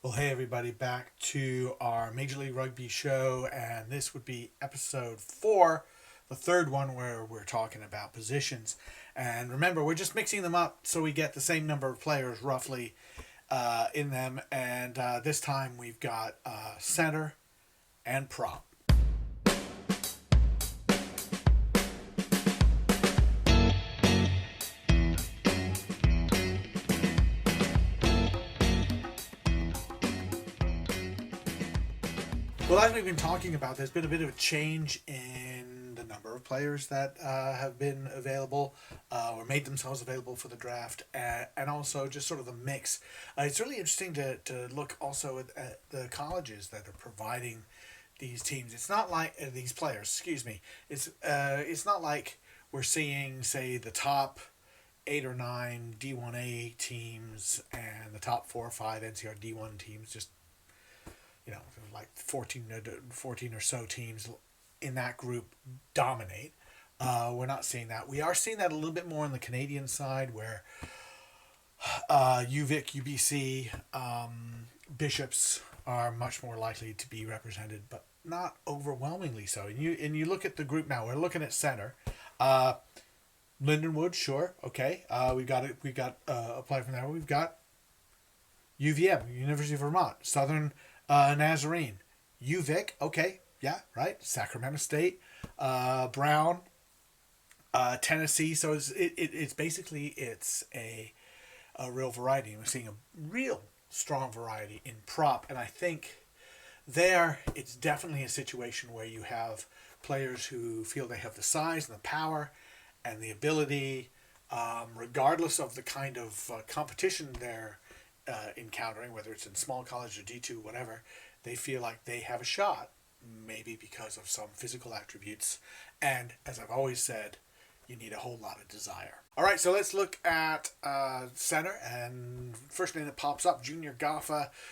Well, hey everybody, back to our Major League Rugby show, and this would be episode 4, the third one where we're talking about positions. And remember, we're just mixing them up so we get the same number of players roughly in them. And this time we've got center and prop. Well, as we've been talking about, there's been a bit of a change in the number of players that have been available or made themselves available for the draft, and also just sort of the mix. It's really interesting to look also at the colleges that are providing these teams. It's not like these players, excuse me. It's not like we're seeing, say, the top 8 or 9 D1A teams and the top 4 or 5 NCR D1 teams just like 14 or so teams in that group dominate. We're not seeing that. We are seeing that a little bit more on the Canadian side, where UVic, UBC, Bishops are much more likely to be represented, but not overwhelmingly so. And you look at the group now. We're looking at center. Lindenwood, sure, okay. We've got a player from there. We've got UVM, University of Vermont, Southern Nazarene, UVic, okay, yeah, right. Sacramento State, Brown, Tennessee. So it's basically a real variety. We're seeing a real strong variety in prop, and I think there it's definitely a situation where you have players who feel they have the size and the power and the ability, regardless of the kind of competition they're encountering, whether it's in small college or D2, whatever, they feel like they have a shot, maybe because of some physical attributes. And as I've always said, you need a whole lot of desire. All right, so let's look at center. And first name that pops up, Junior Goff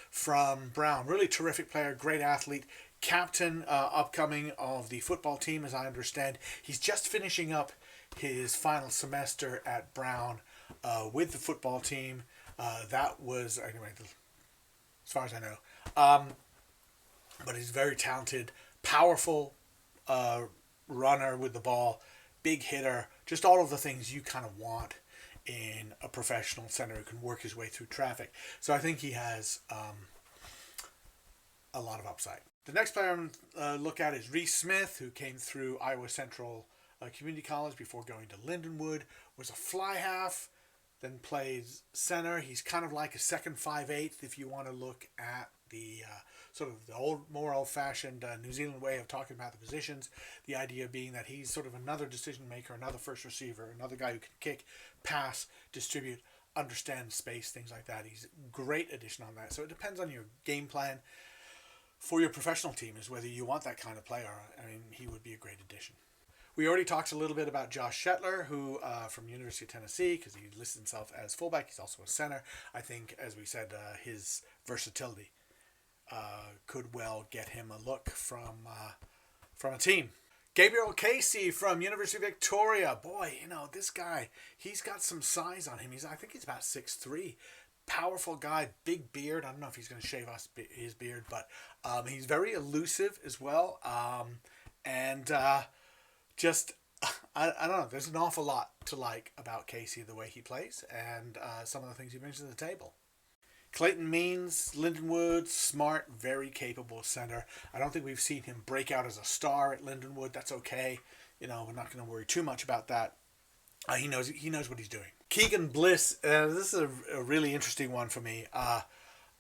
from Brown. Really terrific player, great athlete, captain upcoming of the football team, as I understand. He's just finishing up his final semester at Brown with the football team. That was, anyway, as far as I know. But he's very talented, powerful runner with the ball, big hitter, just all of the things you kind of want in a professional center who can work his way through traffic. So I think he has a lot of upside. The next player I'm going to look at is Reese Smith, who came through Iowa Central Community College before going to Lindenwood, was a fly half, then plays center. He's kind of like a second 5/8 if you want to look at the sort of the more old-fashioned New Zealand way of talking about the positions. The idea being that he's sort of another decision maker, another first receiver, another guy who can kick, pass, distribute, understand space, things like that. He's a great addition on that. So it depends on your game plan for your professional team, is whether you want that kind of player. I mean, he would be a great addition. We already talked a little bit about Josh Shetler, who from University of Tennessee, because he lists himself as fullback. He's also a center. I think, as we said, his versatility could well get him a look from a team. Gabriel Casey from University of Victoria. Boy, this guy, he's got some size on him. I think he's about 6'3". Powerful guy, big beard. I don't know if he's going to shave off his beard, but he's very elusive as well. And just, I don't know, there's an awful lot to like about Casey, the way he plays, and some of the things he brings to the table. Clayton Means, Lindenwood, smart, very capable center. I don't think we've seen him break out as a star at Lindenwood. That's okay. We're not going to worry too much about that. He knows what he's doing. Keegan Bliss, this is a really interesting one for me.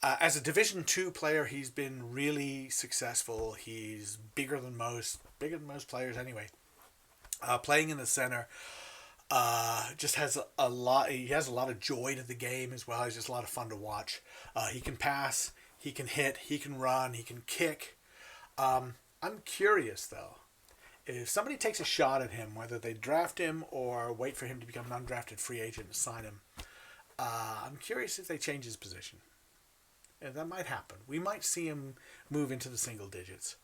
As a Division II player, he's been really successful. He's bigger than most players anyway. Playing in the center, just has a lot. He has a lot of joy to the game as well. He's just a lot of fun to watch. He can pass, he can hit, he can run, he can kick. I'm curious though, if somebody takes a shot at him, whether they draft him or wait for him to become an undrafted free agent and sign him. I'm curious if they change his position. And that might happen. We might see him move into the single digits.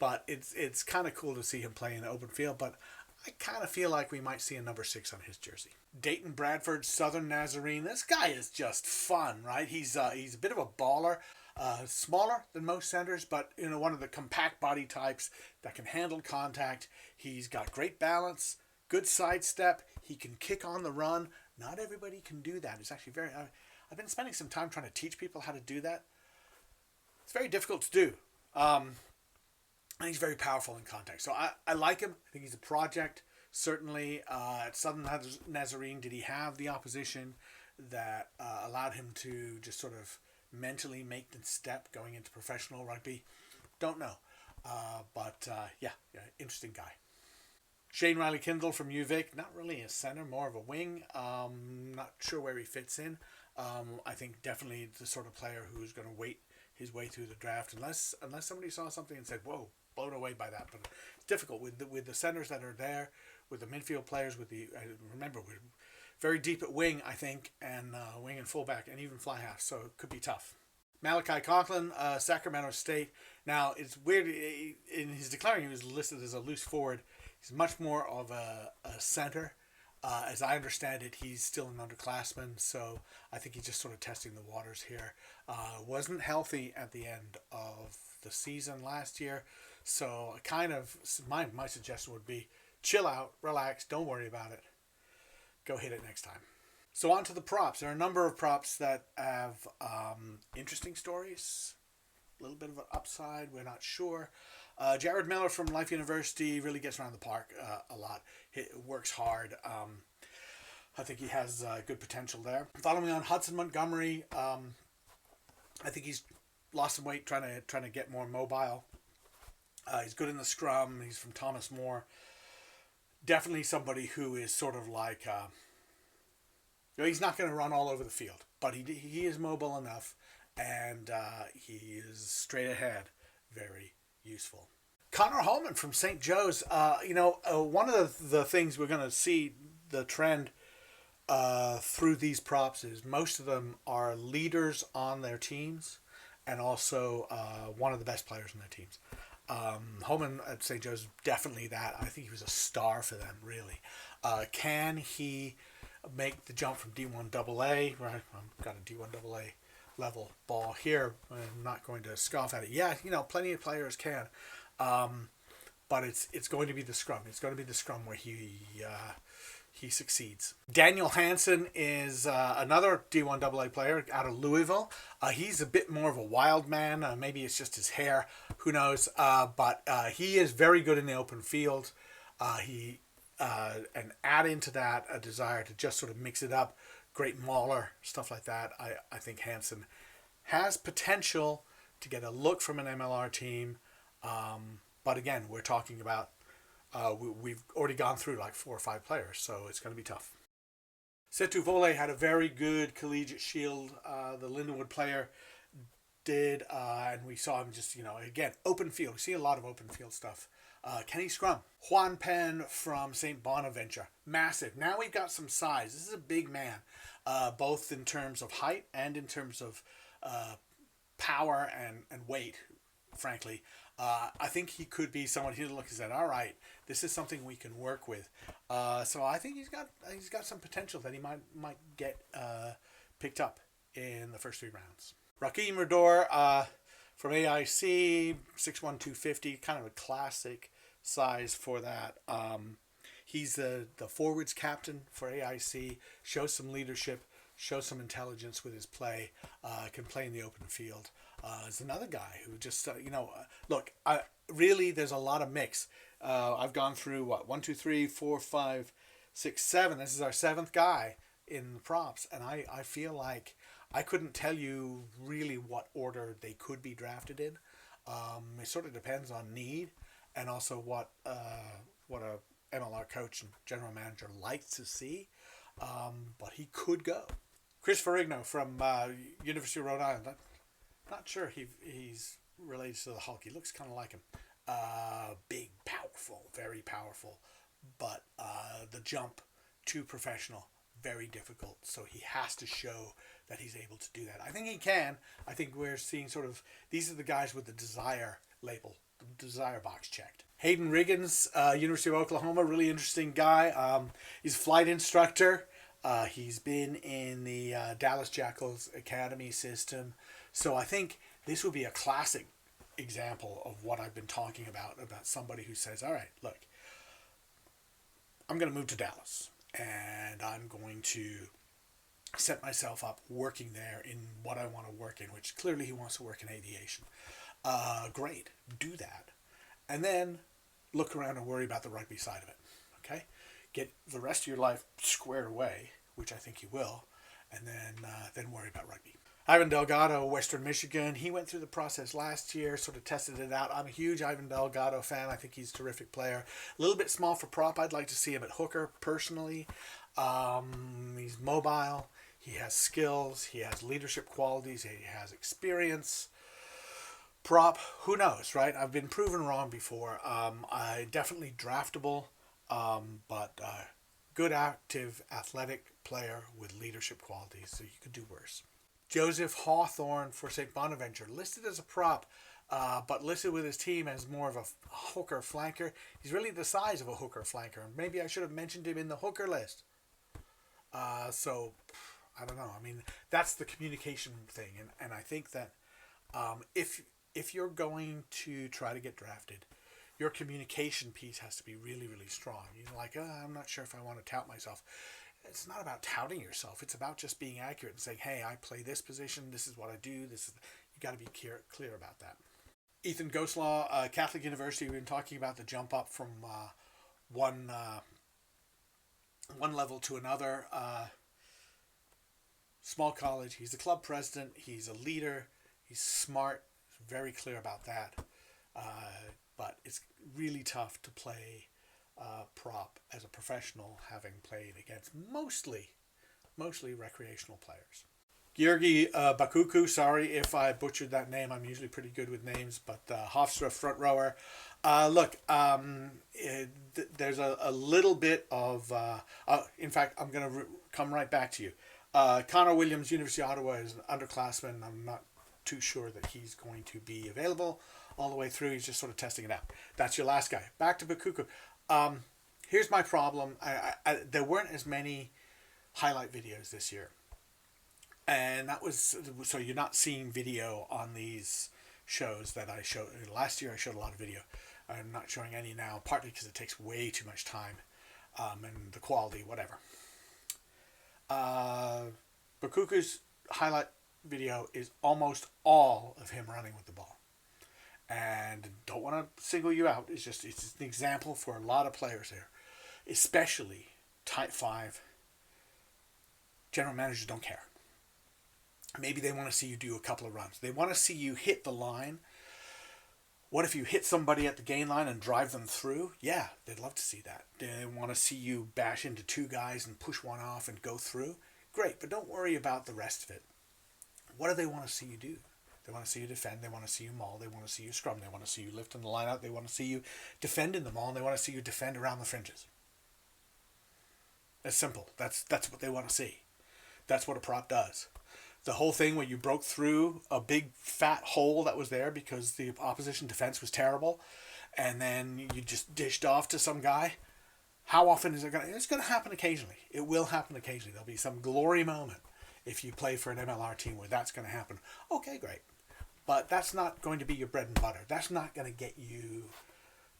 But it's kind of cool to see him play in the open field. But I kind of feel like we might see a number 6 on his jersey. Dayton Bradford, Southern Nazarene. This guy is just fun, right? He's a bit of a baller. Smaller than most centers, but one of the compact body types that can handle contact. He's got great balance, good sidestep. He can kick on the run. Not everybody can do that. It's actually I've been spending some time trying to teach people how to do that. It's very difficult to do. And he's very powerful in contact. So I like him. I think he's a project. Certainly at Southern Nazarene, did he have the opposition that allowed him to just sort of mentally make the step going into professional rugby? Don't know. But interesting guy. Shane Riley-Kindle from UVic, not really a center, more of a wing. Not sure where he fits in. I think definitely the sort of player who's going to wait his way through the draft, unless somebody saw something and said, "Whoa, blown away by that." But it's difficult with the centers that are there, with the midfield players, with the remember we're very deep at wing, I think, and wing and fullback, and even fly half, so it could be tough. Malachi Conklin, Sacramento State. Now it's weird in his declaring he was listed as a loose forward. He's much more of a center. As I understand it, he's still an underclassman, so I think he's just sort of testing the waters here. Wasn't healthy at the end of the season last year, so kind of my suggestion would be chill out, relax, don't worry about it. Go hit it next time. So on to the props. There are a number of props that have interesting stories, a little bit of an upside, we're not sure. Jared Miller from Life University really gets around the park a lot. He works hard. I think he has good potential there. Following on, Hudson Montgomery. I think he's lost some weight trying to get more mobile. He's good in the scrum. He's from Thomas More. Definitely somebody who is sort of like he's not going to run all over the field, but he is mobile enough, and he is straight ahead, very useful. Connor Holman from St. Joe's. One of the things we're going to see the trend through these props is most of them are leaders on their teams, and also one of the best players on their teams. Holman at St. Joe's, definitely that. I think he was a star for them, really. Can he make the jump from D1 AA? Right, I've got a D1 AA level ball here. I'm not going to scoff at it. Yeah, plenty of players can. But it's going to be the scrum. It's going to be the scrum where he succeeds. Daniel Hansen is another D1 AA player out of Louisville. He's a bit more of a wild man. Maybe it's just his hair. Who knows? But he is very good in the open field. And add into that a desire to just sort of mix it up. Great mauler, stuff like that. I think Hansen has potential to get a look from an MLR team. But again, we're talking about we've already gone through like 4 or 5 players, so it's going to be tough. Setu Vole had a very good collegiate shield. The Lindenwood player did, and we saw him just, again, open field. We see a lot of open field stuff. Kenny Scrum. Juan Penn from St. Bonaventure. Massive. Now we've got some size. This is a big man, both in terms of height and in terms of power and weight, frankly. I think he could be someone who look and said, all right, this is something we can work with. So I think he's got some potential that he might get picked up in the first 3 rounds. Raheem Rador from AIC, 6'1", 250, kind of a classic size for that. He's the forwards captain for AIC, shows some leadership, shows some intelligence with his play, can play in the open field. Is another guy who just, look, really there's a lot of mix. I've gone through, 1, 2, 3, 4, 5, 6, 7. This is our 7th guy in the props, and I feel like I couldn't tell you really what order they could be drafted in. It sort of depends on need, and also what a MLR coach and general manager likes to see. But he could go. Chris Ferrigno from University of Rhode Island. Not sure he's related to the Hulk. He looks kind of like him. Big, powerful, very powerful. But the jump to professional, very difficult. So he has to show that he's able to do that. I think he can. I think we're seeing sort of, these are the guys with the desire label, the desire box checked. Hayden Riggins, University of Oklahoma, really interesting guy. He's a flight instructor. He's been in the Dallas Jackals Academy system. So I think this would be a classic example of what I've been talking about somebody who says, all right, look, I'm going to move to Dallas and I'm going to set myself up working there in what I want to work in, which clearly he wants to work in aviation. Great, do that. And then look around and worry about the rugby side of it. Okay? Get the rest of your life squared away, which I think you will, and then worry about rugby. Ivan Delgado, Western Michigan, he went through the process last year, sort of tested it out. I'm a huge Ivan Delgado fan. I think he's a terrific player. A little bit small for prop. I'd like to see him at hooker, personally. He's mobile. He has skills. He has leadership qualities. He has experience. Prop, who knows, right? I've been proven wrong before. I definitely draftable, but good, active, athletic player with leadership qualities, so you could do worse. Joseph Hawthorne for St. Bonaventure, listed as a prop, but listed with his team as more of a hooker flanker. He's really the size of a hooker flanker. Maybe I should have mentioned him in the hooker list. So, I don't know. I mean, that's the communication thing, and I think that if you're going to try to get drafted, your communication piece has to be really, really strong. You're like, I'm not sure if I want to tout myself. It's not about touting yourself. It's about just being accurate and saying, hey, I play this position. This is what I do. You got to be clear about that. Ethan Goslaw, Catholic University. We've been talking about the jump up from one level to another. Small college. He's the club president. He's a leader. He's smart. He's very clear about that. But it's really tough to play prop as a professional, having played against mostly recreational players. Georgi Bakuku, sorry if I butchered that name. I'm usually pretty good with names, but Hofstra front rower. There's a little bit of... in fact, I'm going to come right back to you. Connor Williams, University of Ottawa, is an underclassman. I'm not too sure that he's going to be available all the way through. He's just sort of testing it out. That's your last guy. Back to Bakuku. Here's my problem. There weren't as many highlight videos this year. And that was, so you're not seeing video on these shows that I showed. Last year I showed a lot of video. I'm not showing any now, partly because it takes way too much time, and the quality, whatever. Bakuku's highlight video is almost all of him running with the ball. And don't want to single you out. It's an example for a lot of players there, especially Type 5. General managers don't care. Maybe they want to see you do a couple of runs. They want to see you hit the line. What if you hit somebody at the gain line and drive them through? Yeah, they'd love to see that. They want to see you bash into two guys and push one off and go through. Great, but don't worry about the rest of it. What do they want to see you do? They want to see you defend. They want to see you maul. They want to see you scrum. They want to see you lift in the line out. They want to see you defend in the maul. And they want to see you defend around the fringes. It's simple. That's what they want to see. That's what a prop does. The whole thing where you broke through a big fat hole that was there because the opposition defense was terrible, and then you just dished off to some guy. How often is it going to... It's going to happen occasionally. It will happen occasionally. There'll be some glory moment if you play for an MLR team where that's going to happen. Okay, great. But that's not going to be your bread and butter. That's not going to get you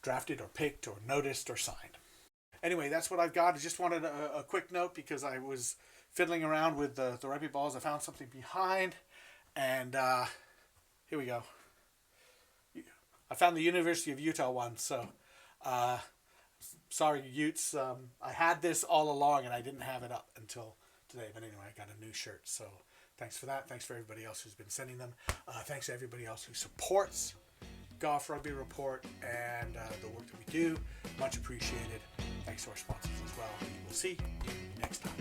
drafted or picked or noticed or signed. Anyway, that's what I've got. I just wanted a quick note because I was fiddling around with the rugby balls. I found something behind, and here we go. I found the University of Utah one, so sorry, Utes. I had this all along, and I didn't have it up until today. But anyway, I got a new shirt, so thanks for that. Thanks for everybody else who's been sending them. Thanks to everybody else who supports Goff Rugby Report and the work that we do. Much appreciated. Thanks to our sponsors as well. We will see you next time.